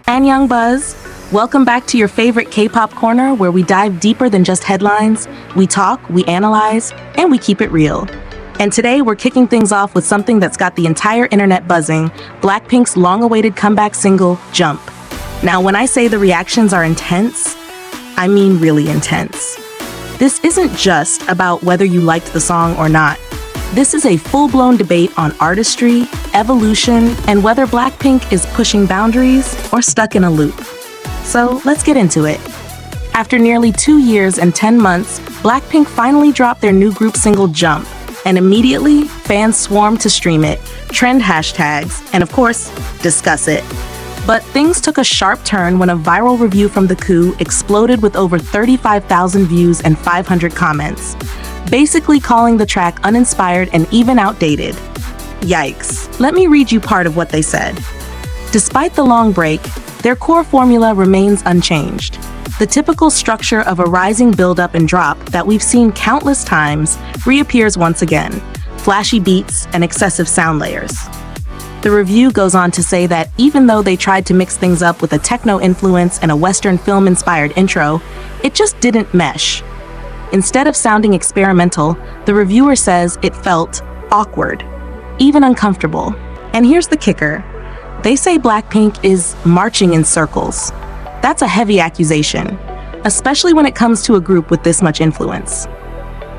And Young Buzz, welcome back to your favorite K-pop corner where we dive deeper than just headlines. We talk, we analyze, and we keep it real. And today we're kicking things off with something that's got the entire internet buzzing, BLACKPINK's long-awaited comeback single, Jump. Now, when I say the reactions are intense, I mean really intense. This isn't just about whether you liked the song or not. This is a full-blown debate on artistry, evolution, and whether BLACKPINK is pushing boundaries or stuck in a loop. So let's get into it. After nearly 2 years and 10 months, BLACKPINK finally dropped their new group single Jump, and immediately fans swarmed to stream it, trend hashtags, and of course, discuss it. But things took a sharp turn when a viral review from The Coup exploded with over 35,000 views and 500 comments, basically calling the track uninspired and even outdated. Yikes. Let me read you part of what they said. Despite the long break, their core formula remains unchanged. The typical structure of a rising build-up and drop that we've seen countless times reappears once again, flashy beats and excessive sound layers. The review goes on to say that even though they tried to mix things up with a techno influence and a Western film-inspired intro, it just didn't mesh. Instead of sounding experimental, the reviewer says it felt awkward, even uncomfortable. And here's the kicker. They say BLACKPINK is marching in circles. That's a heavy accusation, especially when it comes to a group with this much influence.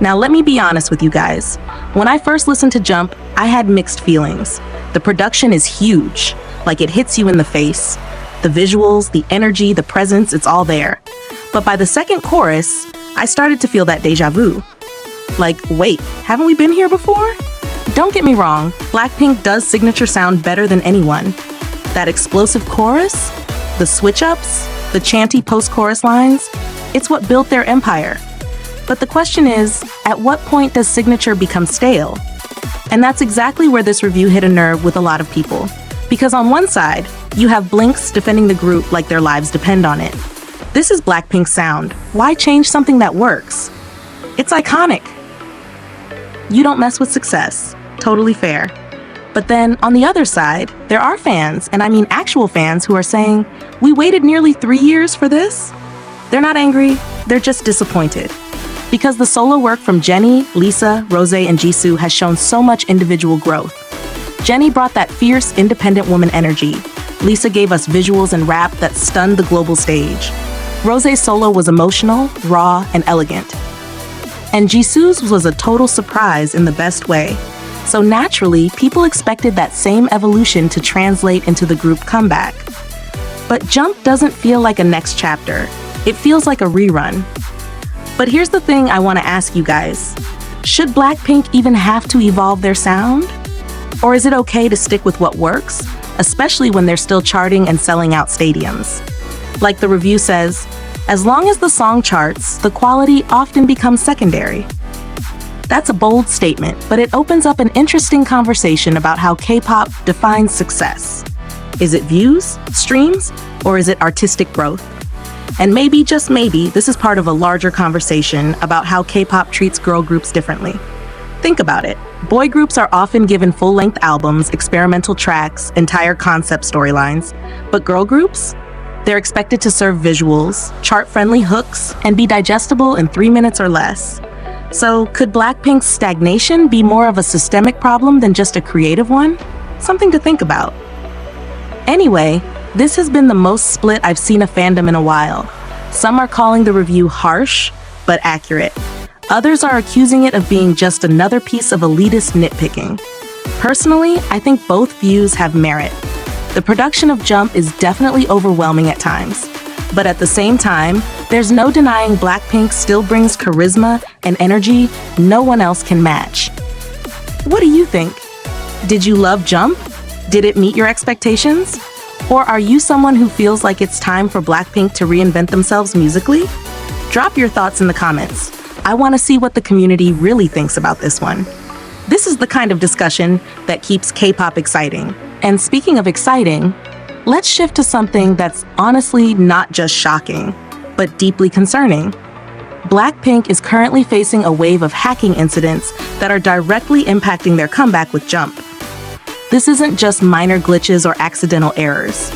Now, let me be honest with you guys. When I first listened to Jump, I had mixed feelings. The production is huge, like it hits you in the face. The visuals, the energy, the presence, it's all there. But by the second chorus, I started to feel that deja vu. Like, wait, haven't we been here before? Don't get me wrong, BLACKPINK does signature sound better than anyone. That explosive chorus, the switch-ups, the chanty post-chorus lines, it's what built their empire. But the question is, at what point does signature become stale? And that's exactly where this review hit a nerve with a lot of people. Because on one side, you have Blinks defending the group like their lives depend on it. This is BLACKPINK's sound. Why change something that works? It's iconic. You don't mess with success. Totally fair. But then, on the other side, there are fans, and I mean actual fans, who are saying, we waited nearly 3 years for this? They're not angry, they're just disappointed. Because the solo work from Jennie, Lisa, Rose, and Jisoo has shown so much individual growth. Jennie brought that fierce, independent woman energy. Lisa gave us visuals and rap that stunned the global stage. Rose's solo was emotional, raw, and elegant. And Jisoo's was a total surprise in the best way. So naturally, people expected that same evolution to translate into the group comeback. But Jump doesn't feel like a next chapter. It feels like a rerun. But here's the thing I want to ask you guys. Should BLACKPINK even have to evolve their sound? Or is it okay to stick with what works, especially when they're still charting and selling out stadiums? Like the review says, as long as the song charts, the quality often becomes secondary. That's a bold statement, but it opens up an interesting conversation about how K-pop defines success. Is it views, streams, or is it artistic growth? And maybe, just maybe, this is part of a larger conversation about how K-pop treats girl groups differently. Think about it. Boy groups are often given full-length albums, experimental tracks, entire concept storylines. But girl groups? They're expected to serve visuals, chart-friendly hooks, and be digestible in 3 minutes or less. So, could BLACKPINK's stagnation be more of a systemic problem than just a creative one? Something to think about. Anyway, this has been the most split I've seen a fandom in a while. Some are calling the review harsh, but accurate. Others are accusing it of being just another piece of elitist nitpicking. Personally, I think both views have merit. The production of Jump is definitely overwhelming at times. But at the same time, there's no denying BLACKPINK still brings charisma and energy no one else can match. What do you think? Did you love Jump? Did it meet your expectations? Or are you someone who feels like it's time for BLACKPINK to reinvent themselves musically? Drop your thoughts in the comments. I want to see what the community really thinks about this one. This is the kind of discussion that keeps K-pop exciting. And speaking of exciting, let's shift to something that's honestly not just shocking, but deeply concerning. BLACKPINK is currently facing a wave of hacking incidents that are directly impacting their comeback with Jump. This isn't just minor glitches or accidental errors.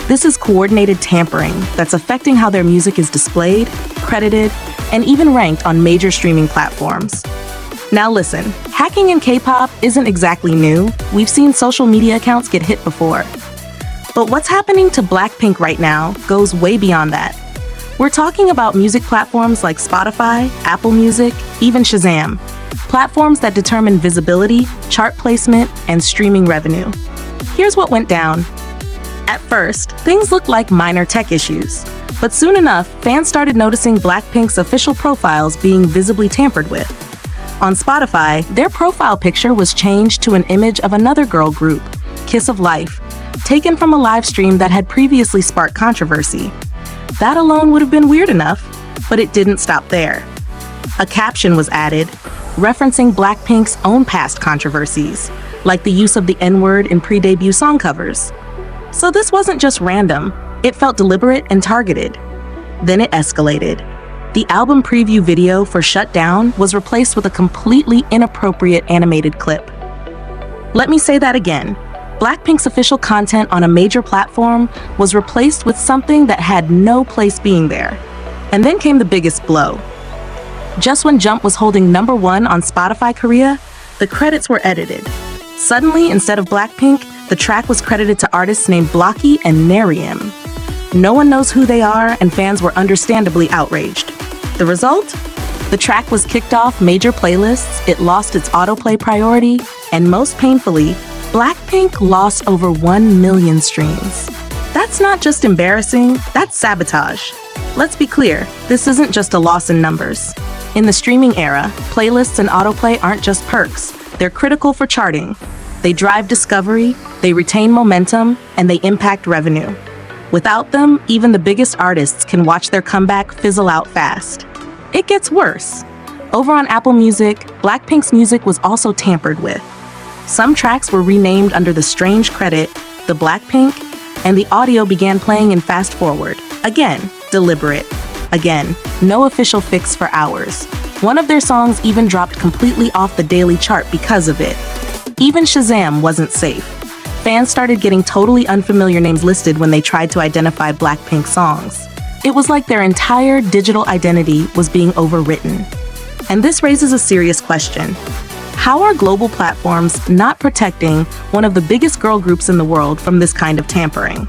This is coordinated tampering that's affecting how their music is displayed, credited, and even ranked on major streaming platforms. Now listen, hacking in K-pop isn't exactly new. We've seen social media accounts get hit before. But what's happening to BLACKPINK right now goes way beyond that. We're talking about music platforms like Spotify, Apple Music, even Shazam. Platforms that determine visibility, chart placement, and streaming revenue. Here's what went down. At first, things looked like minor tech issues. But soon enough, fans started noticing BLACKPINK's official profiles being visibly tampered with. On Spotify, their profile picture was changed to an image of another girl group, Kiss of Life, taken from a live stream that had previously sparked controversy. That alone would have been weird enough, but it didn't stop there. A caption was added, referencing BLACKPINK's own past controversies, like the use of the N-word in pre-debut song covers. So this wasn't just random, it felt deliberate and targeted. Then it escalated. The album preview video for Shut Down was replaced with a completely inappropriate animated clip. Let me say that again. BLACKPINK's official content on a major platform was replaced with something that had no place being there. And then came the biggest blow. Just when Jump was holding #1 on Spotify Korea, the credits were edited. Suddenly, instead of BLACKPINK, the track was credited to artists named Blocky and Nerium. No one knows who they are, and fans were understandably outraged. The result? The track was kicked off major playlists, it lost its autoplay priority, and most painfully, BLACKPINK lost over 1 million streams. That's not just embarrassing, that's sabotage. Let's be clear, this isn't just a loss in numbers. In the streaming era, playlists and autoplay aren't just perks, they're critical for charting. They drive discovery, they retain momentum, and they impact revenue. Without them, even the biggest artists can watch their comeback fizzle out fast. It gets worse. Over on Apple Music, BLACKPINK's music was also tampered with. Some tracks were renamed under the strange credit, the BLACKPINK, and the audio began playing in fast forward. Again, deliberate. Again, no official fix for hours. One of their songs even dropped completely off the daily chart because of it. Even Shazam wasn't safe. Fans started getting totally unfamiliar names listed when they tried to identify BLACKPINK songs. It was like their entire digital identity was being overwritten. And this raises a serious question. How are global platforms not protecting one of the biggest girl groups in the world from this kind of tampering?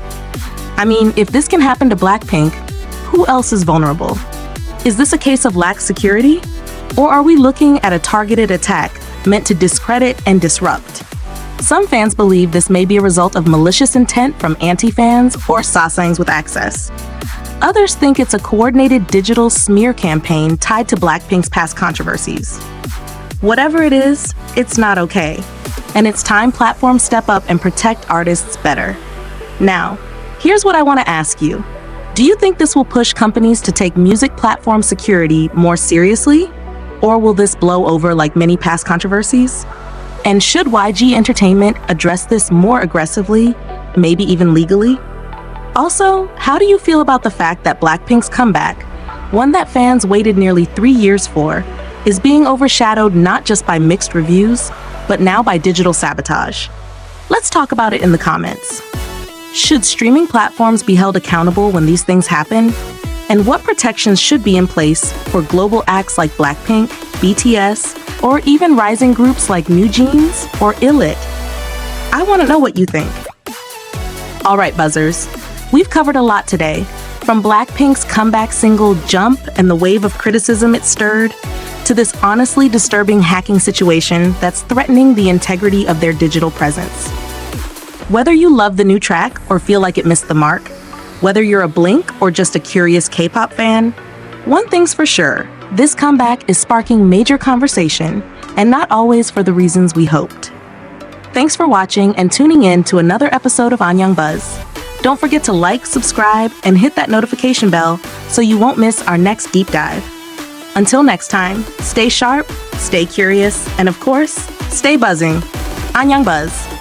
I mean, if this can happen to BLACKPINK, who else is vulnerable? Is this a case of lax security? Or are we looking at a targeted attack meant to discredit and disrupt? Some fans believe this may be a result of malicious intent from anti-fans or sasaengs with access. Others think it's a coordinated digital smear campaign tied to BLACKPINK's past controversies. Whatever it is, it's not okay. And it's time platforms step up and protect artists better. Now, here's what I want to ask you. Do you think this will push companies to take music platform security more seriously? Or will this blow over like many past controversies? And should YG Entertainment address this more aggressively, maybe even legally? Also, how do you feel about the fact that BLACKPINK's comeback, one that fans waited nearly 3 years for, is being overshadowed not just by mixed reviews, but now by digital sabotage? Let's talk about it in the comments. Should streaming platforms be held accountable when these things happen? And what protections should be in place for global acts like BLACKPINK, BTS, or even rising groups like New Jeans or ILIT? I want to know what you think. All right, buzzers, we've covered a lot today, from BLACKPINK's comeback single Jump and the wave of criticism it stirred, to this honestly disturbing hacking situation that's threatening the integrity of their digital presence. Whether you love the new track or feel like it missed the mark, whether you're a Blink or just a curious K-pop fan, one thing's for sure, this comeback is sparking major conversation, and not always for the reasons we hoped. Thanks for watching and tuning in to another episode of Anyang Buzz. Don't forget to like, subscribe, and hit that notification bell so you won't miss our next deep dive. Until next time, stay sharp, stay curious, and of course, stay buzzing. Anyang Buzz.